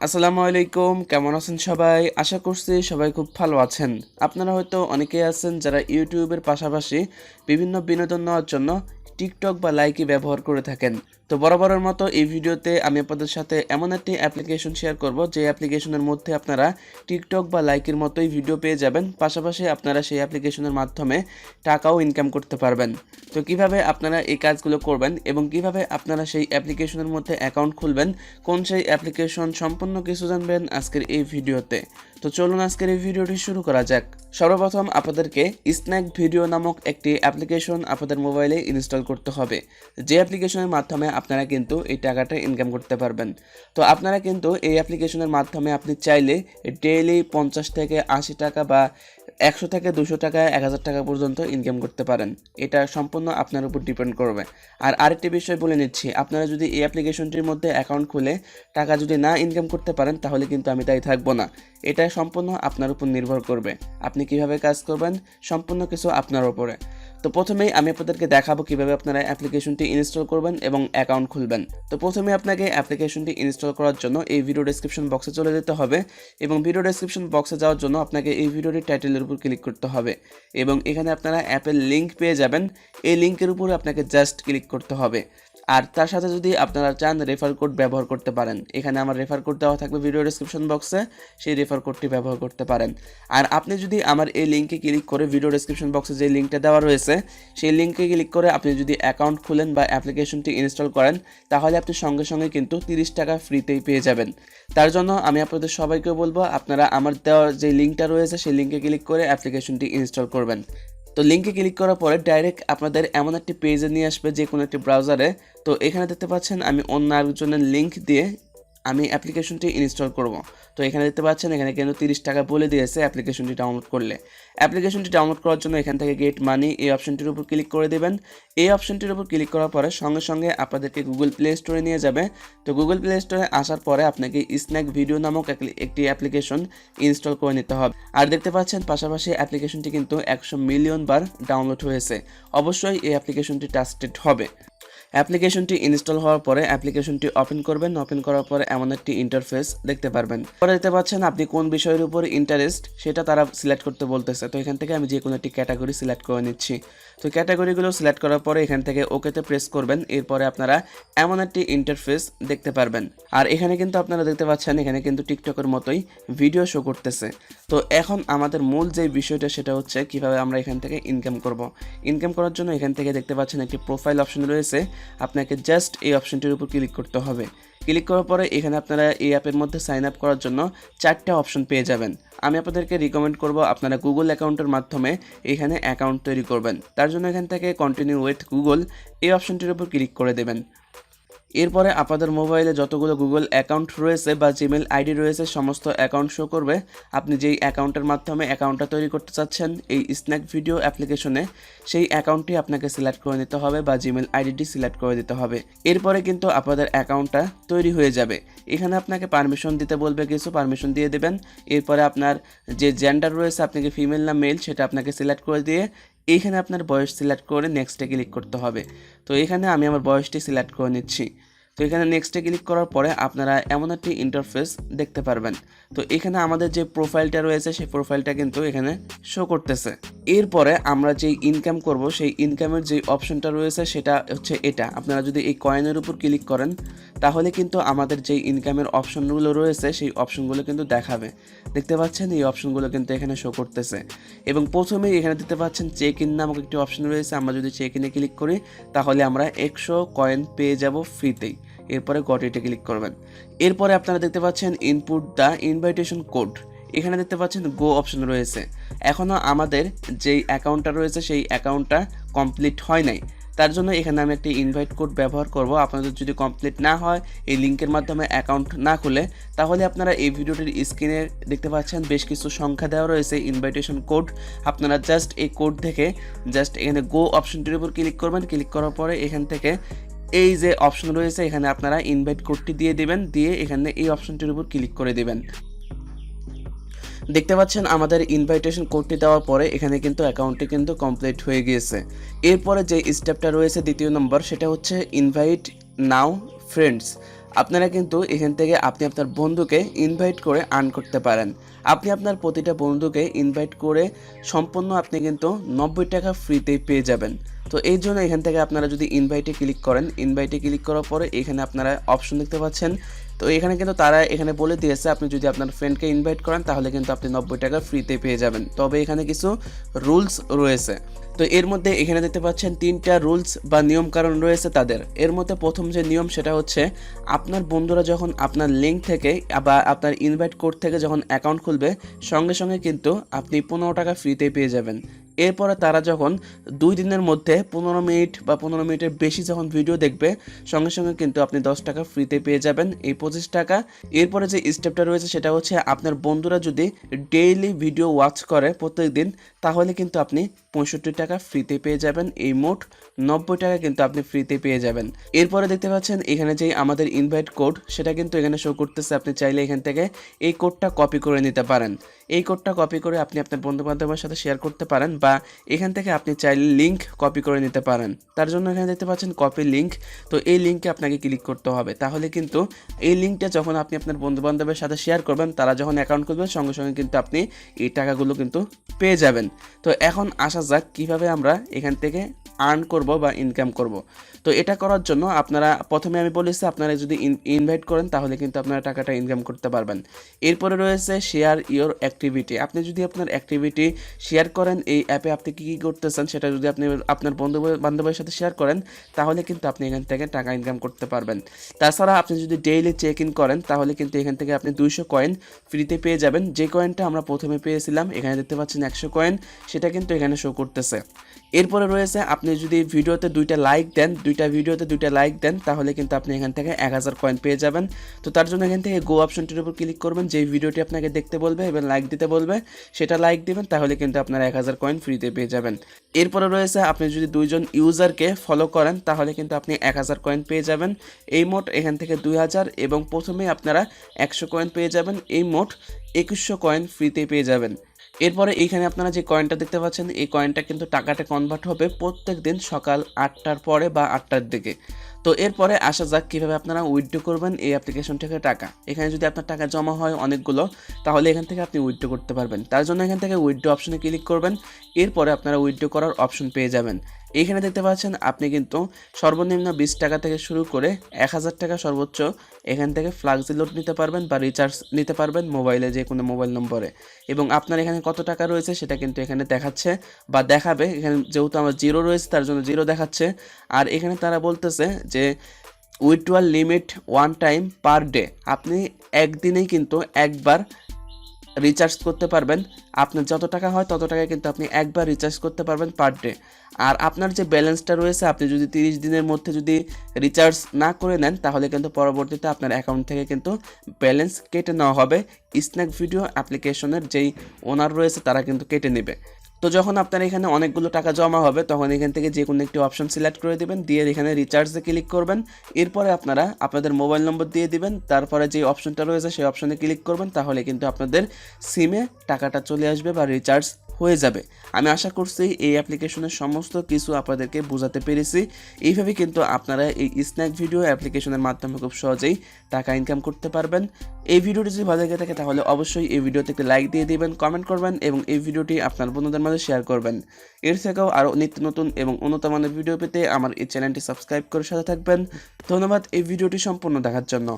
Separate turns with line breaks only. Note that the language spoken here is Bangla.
আসসালামু আলাইকুম, কেমন আছেন সবাই? আশা করছি সবাই খুব ভালো আছেন। আপনারা হয়তো অনেকেই আছেন যারা ইউটিউবের পাশাপাশি বিভিন্ন বিনোদন নেওয়ার জন্য টিকটক বা লাইকি ব্যবহার করে থাকেন। তো বরাবরের মতো এই ভিডিওতে আমি আপনাদের সাথে এমন একটি অ্যাপ্লিকেশন শেয়ার করব যে অ্যাপ্লিকেশনের মধ্যে আপনারা টিকটক বা লাইকির মতোই ভিডিও পেয়ে যাবেন, পাশাপাশি আপনারা সেই অ্যাপ্লিকেশনের মাধ্যমে টাকাও ইনকাম করতে পারবেন। তো কিভাবে আপনারা এই কাজগুলো করবেন এবং কিভাবে আপনারা সেই অ্যাপ্লিকেশনের মধ্যে অ্যাকাউন্ট খুলবেন, কোন সেই অ্যাপ্লিকেশন সম্পূর্ণ কিছু জানবেন আজকের এই ভিডিওতে। তো চলুন আজকের এই ভিডিওটি শুরু করা যাক। সর্বপ্রথম আপনাদেরকে স্ন্যাক ভিডিও নামক একটি অ্যাপ্লিকেশন আপনাদের মোবাইলে ইনস্টল করতে হবে, যে অ্যাপ্লিকেশনের মাধ্যমে আপনারা কিন্তু এই টাকাটা ইনকাম করতে পারবেন। তো আপনারা কিন্তু এই অ্যাপ্লিকেশনের মাধ্যমে আপনি চাইলে ডেইলি 50 থেকে 80 টাকা বা 100 থেকে 200 টাকা 1000 টাকা পর্যন্ত ইনকাম করতে পারেন। এটা সম্পূর্ণ আপনার উপর ডিপেন্ড করবে। আর আরেকটি বিষয় বলে নিচ্ছি, আপনারা যদি এই অ্যাপ্লিকেশনটির মধ্যে অ্যাকাউন্ট খুলে টাকা যদি না ইনকাম করতে পারেন তাহলে কিন্তু আমি দায়ী থাকবো না। এটা সম্পূর্ণ আপনার উপর নির্ভর করবে, আপনি কিভাবে কাজ করবেন সম্পূর্ণ কিছু আপনার উপরে। তো প্রথমেই আমি আপনাদেরকে দেখাবো কিভাবে আপনারা অ্যাপ্লিকেশনটি ইনস্টল করবেন এবং অ্যাকাউন্ট খুলবেন। তো প্রথমে আপনাকে অ্যাপ্লিকেশনটি ইনস্টল করার জন্য এই ভিডিও ডেসক্রিপশন বক্সে চলে যেতে হবে এবং ভিডিও ডেসক্রিপশন বক্সে যাওয়ার জন্য আপনাকে এই ভিডিওটির টাইটেলের উপর ক্লিক করতে হবে এবং এখানে আপনারা অ্যাপের লিঙ্ক পেয়ে যাবেন। এই লিঙ্কের উপরে আপনাকে জাস্ট ক্লিক করতে হবে। আর তার সাথে যদি আপনারা চান রেফার কোড ব্যবহার করতে পারেন, এখানে আমার রেফার কোড দেওয়া থাকবে ভিডিও ডেসক্রিপশন বক্সে, সেই রেফার কোডটি ব্যবহার করতে পারেন। আর আপনি যদি আমার এই লিঙ্কে ক্লিক করে ভিডিও ডেসক্রিপশন বক্সে যে লিঙ্কটা দেওয়া রয়েছে সেই লিঙ্কে ক্লিক করে আপনি যদি অ্যাকাউন্ট খুলেন বা অ্যাপ্লিকেশনটি ইনস্টল করেন তাহলে আপনি সঙ্গে সঙ্গে কিন্তু 30 টাকা ফ্রিতেই পেয়ে যাবেন। তার জন্য আমি আপনাদের সবাইকে বলবো আপনারা আমার দেওয়ার যে লিঙ্কটা রয়েছে সেই লিঙ্কে ক্লিক করে অ্যাপ্লিকেশনটি ইনস্টল করবেন। তো লিঙ্কে ক্লিক করার পরে ডাইরেক্ট আপনাদের এমন একটি পেজে নিয়ে আসবে যে কোনো একটি ব্রাউজারে। তো এখানে দেখতে পাচ্ছেন আমি অন্য আরেকজনের লিঙ্ক দিয়ে আমি অ্যাপ্লিকেশনটি ইনস্টল করব। তো এখানে দেখতে পাচ্ছেন এখানে কিন্তু 30 টাকা বলে দিয়েছে অ্যাপ্লিকেশনটি ডাউনলোড করলে। অ্যাপ্লিকেশনটি ডাউনলোড করার জন্য এখান থেকে গেট মানি এই অপশনটির উপর ক্লিক করে দেবেন। এই অপশনটির উপর ক্লিক করার পরে সঙ্গে সঙ্গে আপনাদেরকে গুগল প্লে স্টোরে নিয়ে যাবে। তো গুগল প্লে স্টোরে আসার পরে আপনাকে স্ন্যাক ভিডিও নামক একটি অ্যাপ্লিকেশন ইনস্টল করে নিতে হবে। আর দেখতে পাচ্ছেন পাশাপাশি অ্যাপ্লিকেশনটি কিন্তু 100 মিলিয়ন বার ডাউনলোড হয়েছে। অবশ্যই এই অ্যাপ্লিকেশনটি ট্রাস্টেড হবে। অ্যাপ্লিকেশনটি ইনস্টল হওয়ার পরে অ্যাপ্লিকেশনটি ওপেন করবেন, ওপেন করার পরে এমন একটি ইন্টারফেস দেখতে পারবেন। পরে দেখতে পাচ্ছেন আপনি কোন বিষয়ের উপর ইন্টারেস্ট সেটা তারা সিলেক্ট করতে বলতেছে। তো এখান থেকে আমি যে কোনো একটি ক্যাটাগরি সিলেক্ট করে নিচ্ছি। তো ক্যাটাগরিগুলো সিলেক্ট করার পরে এখান থেকে ওকেতে প্রেস করবেন। এরপরে আপনারা এমন একটি ইন্টারফেস দেখতে পারবেন। আর এখানে কিন্তু আপনারা দেখতে পাচ্ছেন এখানে কিন্তু টিকটকের মতোই ভিডিও শো করতেছে। তো এখন আমাদের মূল যে বিষয়টা সেটা হচ্ছে কিভাবে আমরা এখান থেকে ইনকাম করব। ইনকাম করার জন্য এখান থেকে দেখতে পাচ্ছেন একটি প্রোফাইল অপশন রয়েছে, আপনাকে জাস্ট এই অপশনটির উপর ক্লিক করতে হবে। ক্লিক করার পরে এখানে আপনারা এই অ্যাপের মধ্যে সাইন আপ করার জন্য 4টা অপশন পেয়ে যাবেন। আমি আপনাদেরকে রিকমেন্ড করব আপনারা গুগল অ্যাকাউন্টের মাধ্যমে এখানে অ্যাকাউন্ট তৈরি করবেন। তার জন্য এখান থেকে কন্টিনিউ উইথ গুগল এই অপশনটির উপর ক্লিক করে দেবেন। এরপরে আপনাদের মোবাইলে যতগুলো গুগল অ্যাকাউন্ট রয়েছে বা জিমেল আইডি রয়েছে সমস্ত অ্যাকাউন্ট শো করবে। আপনি যেই অ্যাকাউন্টের মাধ্যমে অ্যাকাউন্টটা তৈরি করতে চাচ্ছেন এই স্ন্যাক ভিডিও অ্যাপ্লিকেশনে, সেই অ্যাকাউন্টটি আপনাকে সিলেক্ট করে নিতে হবে বা জিমেল আইডিটি সিলেক্ট করে দিতে হবে। এরপরে কিন্তু আপনাদের অ্যাকাউন্টটা তৈরি হয়ে যাবে। এখানে আপনাকে পারমিশন দিতে বলবে, কিছু পারমিশন দিয়ে দেবেন। এরপরে আপনার যে জেন্ডার রয়েছে আপনি কি ফিমেল না মেল সেটা আপনাকে সিলেক্ট করে দিয়ে এইখানে আপনার বয়স সিলেক্ট করে নেক্সটে ক্লিক করতে হবে। তো এখানে আমি আমার বয়সটি সিলেক্ট করে নিচ্ছি। তো এখানে নেক্সটে ক্লিক করার পরে আপনারা এমন একটি ইন্টারফেস দেখতে পারবেন। তো এখানে আমাদের যে প্রোফাইলটা রয়েছে সেই প্রোফাইলটা কিন্তু এখানে শো করতেছে। এরপরে আমরা যেই ইনকাম করব সেই ইনকামের যে অপশনটা রয়েছে সেটা হচ্ছে এটা। আপনারা যদি এই কয়েনের উপর ক্লিক করেন তাহলে কিন্তু আমাদের যেই ইনকামের অপশনগুলো রয়েছে সেই অপশনগুলো কিন্তু দেখাবে। দেখতে পাচ্ছেন এই অপশনগুলো কিন্তু এখানে শো করতেছে এবং প্রথমেই এখানে দেখতে পাচ্ছেন চেক ইন নামক একটি অপশন রয়েছে। আমরা যদি চেক ইনে ক্লিক করি তাহলে আমরা 100 কয়েন পেয়ে যাব ফ্রিতেই। এরপরে গটিতে ক্লিক করবেন। এরপরে আপনারা দেখতে পাচ্ছেন ইনপুট দ্য ইনভাইটেশন কোড, এখানে দেখতে পাচ্ছেন গো অপশন রয়েছে। এখনও আমাদের যেই অ্যাকাউন্টটা রয়েছে সেই অ্যাকাউন্টটা কমপ্লিট হয় নাই, তার জন্য এখানে আমি একটি ইনভাইট কোড ব্যবহার করব। আপনাদের যদি কমপ্লিট না হয় এই লিঙ্কের মাধ্যমে অ্যাকাউন্ট না খুলে তাহলে আপনারা এই ভিডিওটির স্ক্রিনে দেখতে পাচ্ছেন বেশ কিছু সংখ্যা দেওয়া রয়েছে ইনভাইটেশন কোড। আপনারা জাস্ট এই কোড থেকে জাস্ট এখানে গো অপশনটির উপর ক্লিক করবেন। ক্লিক করার পরে এখান থেকে এই যে অপশন রয়েছে এখানে আপনারা ইনভাইট কোডটি দিয়ে দিবেন, দিয়ে এখানে এই অপশনটির উপর ক্লিক করে দিবেন। দেখতে পাচ্ছেন আমাদের ইনভাইটেশন কোডটি দেওয়ার পরে এখানে কিন্তু অ্যাকাউন্টটি কিন্তু কমপ্লিট হয়ে গিয়েছে। এরপরে যে স্টেপটা রয়েছে দ্বিতীয় নম্বর সেটা হচ্ছে ইনভাইট নাও ফ্রেন্ডস। আপনারা কিন্তু এখান থেকে আপনি আপনার বন্ধুকে ইনভাইট করে আর্ন করতে পারেন। আপনি আপনার প্রতিটা বন্ধুকে ইনভাইট করে সম্পূর্ণ আপনি কিন্তু 90 টাকা ফ্রিতেই পেয়ে যাবেন। তো এই জন্য এখান থেকে আপনারা যদি ইনভাইটে ক্লিক করেন, ইনভাইটে ক্লিক করার পরে এখানে আপনারা অপশন দেখতে পাচ্ছেন। তো এখানে কিন্তু তারা এখানে বলে দিয়েছে আপনি যদি আপনার ফ্রেন্ডকে ইনভাইট করেন তাহলে কিন্তু আপনি 90 টাকা ফ্রিতে পেয়ে যাবেন। তবে এখানে কিছু রুলস রয়েছে। তো এর মধ্যে এখানে দেখতে পাচ্ছেন 3টা রুলস বা নিয়মকানুন রয়েছে তাদের। এর মধ্যে প্রথম যে নিয়ম সেটা হচ্ছে আপনার বন্ধুরা যখন আপনার লিঙ্ক থেকে বা আপনার ইনভাইট কোড থেকে যখন অ্যাকাউন্ট খুলবে সঙ্গে সঙ্গে কিন্তু আপনি 15 টাকা ফ্রিতে পেয়ে যাবেন। এরপরে তারা যখন 2 দিনের মধ্যে 15 মিনিট বা 15 মিনিটের বেশি যখন ভিডিও দেখবে সঙ্গে সঙ্গে কিন্তু আপনি 10 টাকা ফ্রিতে পেয়ে যাবেন, এই 25 টাকা। এরপরে যে স্টেপটা রয়েছে সেটা হচ্ছে আপনার বন্ধুরা যদি ডেইলি ভিডিও ওয়াচ করে প্রত্যেক দিন তাহলে কিন্তু আপনি 65 টাকা ফ্রিতে পেয়ে যাবেন, এই মোট 90 টাকা কিন্তু আপনি ফ্রিতে পেয়ে যাবেন। এরপরে দেখতে পাচ্ছেন এখানে যে আমাদের ইনভাইট কোড সেটা কিন্তু এখানে শো করতেছে। আপনি চাইলে এখান থেকে এই কোডটা কপি করে নিতে পারেন। এই কোডটা কপি করে আপনি আপনার বন্ধু বান্ধবের সাথে শেয়ার করতে পারেন বা এখান থেকে আপনি চাইলে লিঙ্ক কপি করে নিতে পারেন। তার জন্য এখানে দেখতে পাচ্ছেন কপি লিঙ্ক। তো এই লিঙ্কে আপনাকে ক্লিক করতে হবে। তাহলে কিন্তু এই লিঙ্কটা যখন আপনি আপনার বন্ধু বান্ধবের সাথে শেয়ার করবেন তারা যখন অ্যাকাউন্ট খুলবেন সঙ্গে সঙ্গে কিন্তু আপনি এই টাকাগুলো কিন্তু পেয়ে যাবেন। তো এখন আসা যাক কিভাবে আমরা এখান থেকে আর্ন করব বা ইনকাম করব। তো এটা করার জন্য আপনারা প্রথমে আমি বলেছি আপনারা যদি ইনভাইট করেন তাহলে কিন্তু আপনারা টাকাটা ইনকাম করতে পারবেন। এরপরে রয়েছে শেয়ার ইওর অ্যাক্টিভিটি। আপনি যদি আপনার অ্যাক্টিভিটি শেয়ার করেন এই অ্যাপে আপনি কী কী করতেছেন সেটা যদি আপনি আপনার বন্ধু বান্ধবের সাথে শেয়ার করেন তাহলে কিন্তু আপনি এখান থেকে টাকা ইনকাম করতে পারবেন। তাছাড়া আপনি যদি ডেইলি চেক ইন করেন তাহলে কিন্তু এখান থেকে আপনি 200 কয়েন ফ্রিতে পেয়ে যাবেন। যে কয়েনটা আমরা প্রথমে পেয়েছিলাম এখানে দেখতে পাচ্ছেন 100 কয়েন, সেটা কিন্তু এখানে শো করতেছে। এরপরে রয়েছে আপনি যদি ভিডিওতে 2টা লাইক দেন, 2টা ভিডিওতে 2টা লাইক দেন তাহলে কিন্তু আপনি এখান থেকে 1000 কয়েন পেয়ে যাবেন। তো তার জন্য এখান থেকে গো অপশনটির উপর ক্লিক করবেন, যেই ভিডিওটি আপনাকে দেখতে বলবে এবং লাইক দিতে বলবে সেটা লাইক দিবেন তাহলে কিন্তু আপনারা 1000 কয়েন ফ্রিতে পেয়ে যাবেন। এরপরে রয়েছে আপনি যদি 2জন ইউজারকে ফলো করেন তাহলে কিন্তু আপনি 1000 কয়েন পেয়ে যাবেন, এই মোট এখান থেকে 2000 এবং প্রথমেই আপনারা 100 কয়েন পেয়ে যাবেন, এই মোট 2100 কয়েন ফ্রিতে পেয়ে যাবেন। এরপরে এইখানে আপনারা যে কয়েনটা দেখতে পাচ্ছেন এই কয়েনটা কিন্তু টাকাটা কনভার্ট হবে প্রত্যেক দিন সকাল 8টার পরে বা 8টার দিকে। তো এরপরে আসা যাক কীভাবে আপনারা উইথড্র করবেন এই অ্যাপ্লিকেশন থেকে টাকা। এখানে যদি আপনার টাকা জমা হয় অনেকগুলো তাহলে এখান থেকে আপনি উইথড্র করতে পারবেন। তার জন্য এখান থেকে উইথড্র অপশনে ক্লিক করবেন, এরপরে আপনারা উইথড্র করার অপশন পেয়ে যাবেন। এইখানে দেখতে পাচ্ছেন আপনি কিন্তু সর্বনিম্ন 20 টাকা থেকে শুরু করে 1000 টাকা সর্বোচ্চ এখান থেকে ফ্লাক্সি লোড নিতে পারবেন বা রিচার্জ নিতে পারবেন মোবাইলে, যে কোনো মোবাইল নম্বরে। এবং আপনার এখানে কত টাকা রয়েছে সেটা কিন্তু এখানে দেখাচ্ছে বা দেখাবে। এখানে যেহেতু আমার জিরো রয়েছে তার জন্য জিরো দেখাচ্ছে। আর এখানে তারা বলতেছে যে withdrawal limit 1 time per day, আপনি একদিনেই কিন্তু একবার রিচার্জ করতে পারবেন। আপনার যত টাকা হয় তত টাকায় কিন্তু আপনি একবার রিচার্জ করতে পারবেন পার ডে। আর আপনার যে ব্যালেন্সটা রয়েছে আপনি যদি 30 দিনের মধ্যে যদি রিচার্জ না করে নেন তাহলে কিন্তু পরবর্তীতে আপনার অ্যাকাউন্ট থেকে কিন্তু ব্যালেন্স কেটে নেওয়া হবে। স্ন্যাক ভিডিও অ্যাপ্লিকেশনের যেই ওনার রয়েছে তারা কিন্তু কেটে নেবে। তো যখন আপনার এখানে অনেকগুলো টাকা জমা হবে তখন এখান থেকে যে কোনো একটি অপশন সিলেক্ট করে দিবেন, দিয়ে এখানে রিচার্জে ক্লিক করবেন। এরপরে আপনারা আপনাদের মোবাইল নম্বর দিয়ে দিবেন, তারপরে যে অপশনটা রয়েছে সেই অপশনে ক্লিক করবেন তাহলে কিন্তু আপনাদের সিমে টাকাটা চলে আসবে বা রিচার্জ হয়ে যাবে। আমি আশা করছি এই অ্যাপ্লিকেশনের সমস্ত কিছু আপনাদেরকে বোঝাতে পেরেছি। এইভাবে কিন্তু আপনারা এই স্ন্যাক ভিডিও অ্যাপ্লিকেশনের মাধ্যমে খুব সহজেই টাকা ইনকাম করতে পারবেন। এই ভিডিওটি যদি ভালো লেগে থাকে তাহলে অবশ্যই এই ভিডিওতে একটি লাইক দিয়ে দিবেন, কমেন্ট করবেন এবং এই ভিডিওটি আপনার বন্ধুদের মাঝে শেয়ার করবেন। এর থেকেও আরও নিত্য নতুন এবং উন্নত মানের ভিডিও পেতে আমার এই চ্যানেলটি সাবস্ক্রাইব করে সাথে থাকবেন। ধন্যবাদ এই ভিডিওটি সম্পূর্ণ দেখার জন্য।